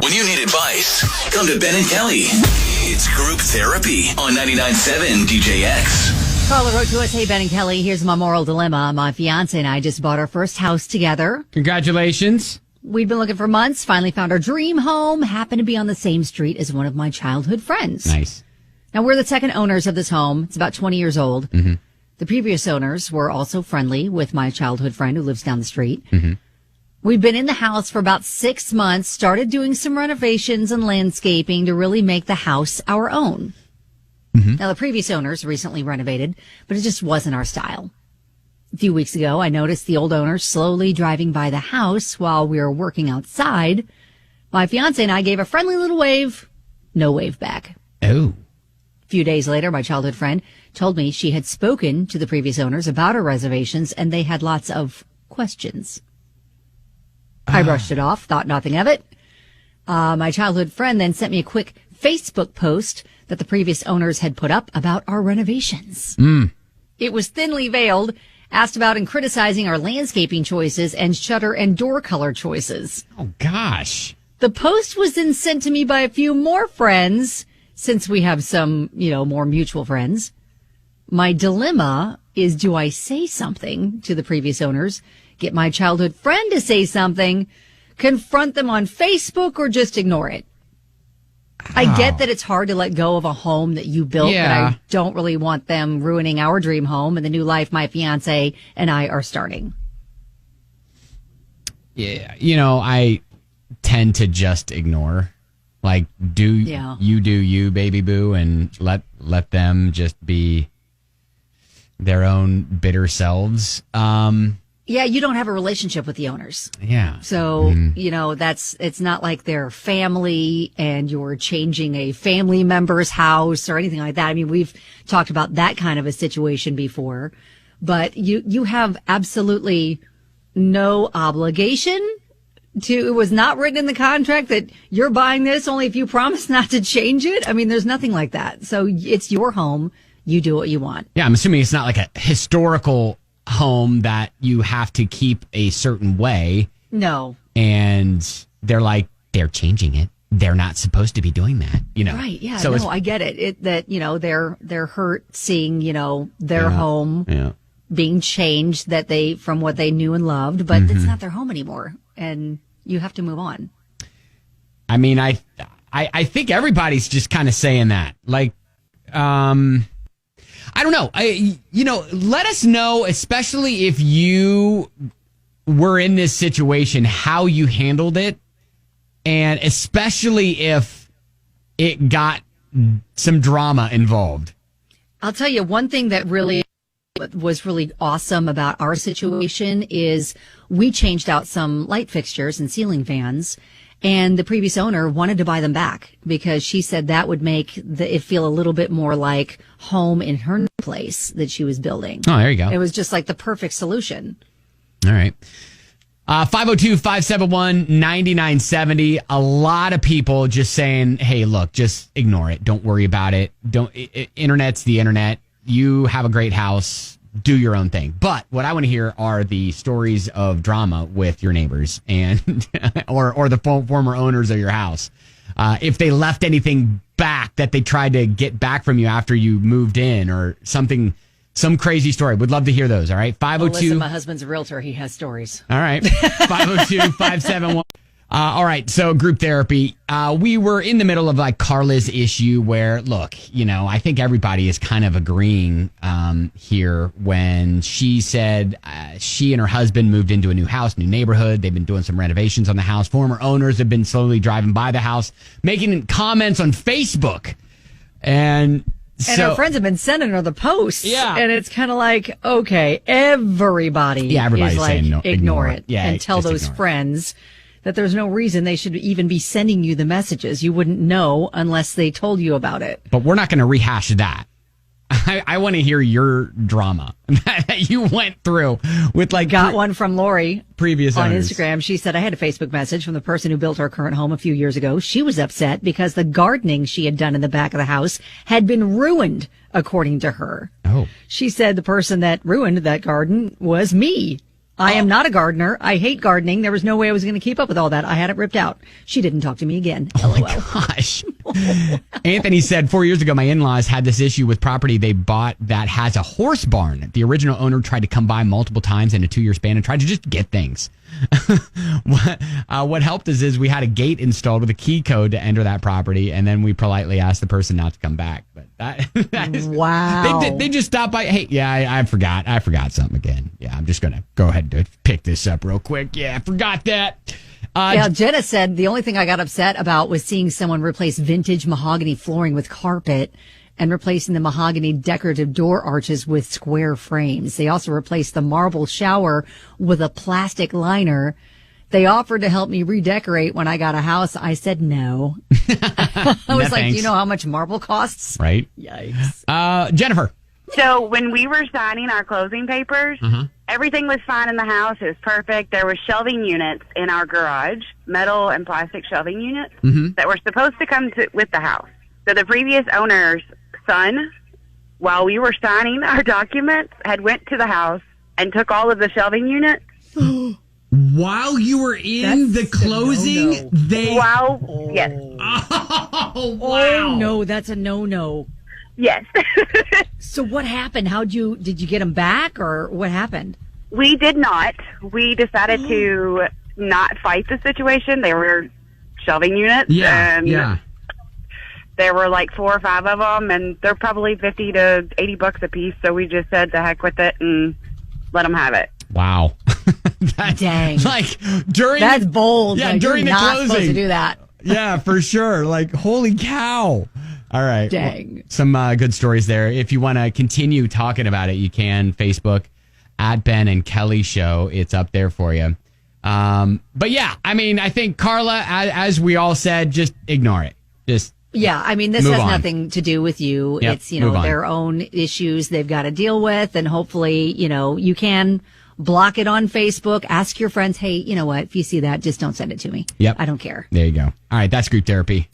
When you need advice, come to Ben and Kelly. It's Group Therapy on 99.7 DJX. Carla wrote to us, hey, Ben and Kelly, here's my moral dilemma. My fiance and I just bought our first house together. Congratulations. We'd been looking for months, finally found our dream home, happened to be on the same street as one of my childhood friends. Nice. Now, we're the second owners of this home. It's about 20 years old. Mm-hmm. The previous owners were also friendly with my childhood friend who lives down the street. Mm-hmm. We've been in the house for about 6 months, started doing some renovations and landscaping to really make the house our own. Mm-hmm. Now, the previous owners recently renovated, but it just wasn't our style. A few weeks ago, I noticed the old owners slowly driving by the house while we were working outside. My fiance and I gave a friendly little wave, no wave back. Oh. A few days later, my childhood friend told me she had spoken to the previous owners about our reservations and they had lots of questions. I brushed it off, thought nothing of it. My childhood friend then sent me a quick Facebook post that the previous owners had put up about our renovations. It was thinly veiled, asked about and criticizing our landscaping choices and shutter and door color choices. Oh, gosh. The post was then sent to me by a few more friends, since we have some, more mutual friends. My dilemma is, do I say something to the previous owners, get my childhood friend to say something, confront them on Facebook, or just ignore it? I get that it's hard to let go of a home that you built, but I don't really want them ruining our dream home and the new life my fiance and I are starting. Yeah, I tend to just ignore. Like, do you, baby boo, and let them just be their own bitter selves. Yeah, you don't have a relationship with the owners. Yeah. So, it's not like they're family and you're changing a family member's house or anything like that. I mean, we've talked about that kind of a situation before, but you have absolutely no obligation to, it was not written in the contract that you're buying this only if you promise not to change it. I mean, there's nothing like that. So it's your home. You do what you want. Yeah, I'm assuming it's not like a historical home that you have to keep a certain way. No. And they're changing it. They're not supposed to be doing that, Right, yeah. So I get it. They're hurt seeing, their home being changed from what they knew and loved, but it's not their home anymore. And you have to move on. I mean, I think everybody's just kind of saying that. Like, I don't know. Let us know, especially if you were in this situation, how you handled it. And especially if it got some drama involved. I'll tell you one thing that really was really awesome about our situation is we changed out some light fixtures and ceiling fans. And the previous owner wanted to buy them back because she said that would make it feel a little bit more like home in her new place that she was building. Oh, there you go. It was just like the perfect solution. All right. 502-571-9970. A lot of people just saying, hey, look, just ignore it. Don't worry about it. Internet's the internet. You have a great house. Do your own thing. But what I want to hear are the stories of drama with your neighbors and or the former owners of your house. If they left anything back that they tried to get back from you after you moved in or something, some crazy story. Would love to hear those. All right. 502. Listen, my husband's a realtor. He has stories. All right. 502-571. All right. So group therapy. We were in the middle of like Carla's issue where, look, I think everybody is kind of agreeing here when she said she and her husband moved into a new house, new neighborhood. They've been doing some renovations on the house. Former owners have been slowly driving by the house, making comments on Facebook. And her friends have been sending her the posts. Yeah. And it's kind of like, okay, everybody's is like, saying ignore it. Yeah, and tell those friends that there's no reason they should even be sending you the messages. You wouldn't know unless they told you about it. But we're not going to rehash that. I want to hear your drama that you went through with Got one from Lori previous on owners. Instagram. She said, I had a Facebook message from the person who built our current home a few years ago. She was upset because the gardening she had done in the back of the house had been ruined, according to her. Oh. She said the person that ruined that garden was me. I am not a gardener. I hate gardening. There was no way I was going to keep up with all that. I had it ripped out. She didn't talk to me again. Oh LOL. my gosh. Anthony said 4 years ago, my in-laws had this issue with property they bought that has a horse barn. The original owner tried to come by multiple times in a 2-year span and tried to just get things. What helped us is we had a gate installed with a key code to enter that property, and then we politely asked the person not to come back. But that is, wow. They just stopped by. Hey, yeah, I forgot something again. Yeah, I'm just gonna go ahead and pick this up real quick. Yeah, I forgot that. Jenna said the only thing I got upset about was seeing someone replace vintage mahogany flooring with carpet and replacing the mahogany decorative door arches with square frames. They also replaced the marble shower with a plastic liner. They offered to help me redecorate when I got a house. I said no. I was like, do you know how much marble costs? Right. Yikes. Jennifer. So when we were signing our closing papers, everything was fine in the house. It was perfect. There were shelving units in our garage, metal and plastic shelving units that were supposed to come with the house. So the previous owner's son, while we were signing our documents, had went to the house and took all of the shelving units. While you were in the closing, Yes. Oh, wow. Oh, no, that's a no-no. Yes. So what happened? Did you get them back or what happened? We did not. We decided to not fight the situation. They were shelving units. Yeah. There were like 4 or 5 of them, and they're probably $50 to $80 a piece. So we just said the heck with it and let them have it. Wow. Dang. That's bold. Yeah, like, during you're the not closing. supposed to do that. Yeah, for sure. Like, holy cow. All right. Dang. Well, some good stories there. If you want to continue talking about it, you can. Facebook at Ben and Kelly Show. It's up there for you. But yeah, I mean, I think Carla, as we all said, just ignore it. Just Yeah, I mean, this move has on. nothing to do with you. Yep, It's, move on. their own issues they've got to deal with. And hopefully, you can block it on Facebook. Ask your friends, hey, you know what? If you see that, just don't send it to me. Yep. I don't care. There you go. All right. That's group therapy.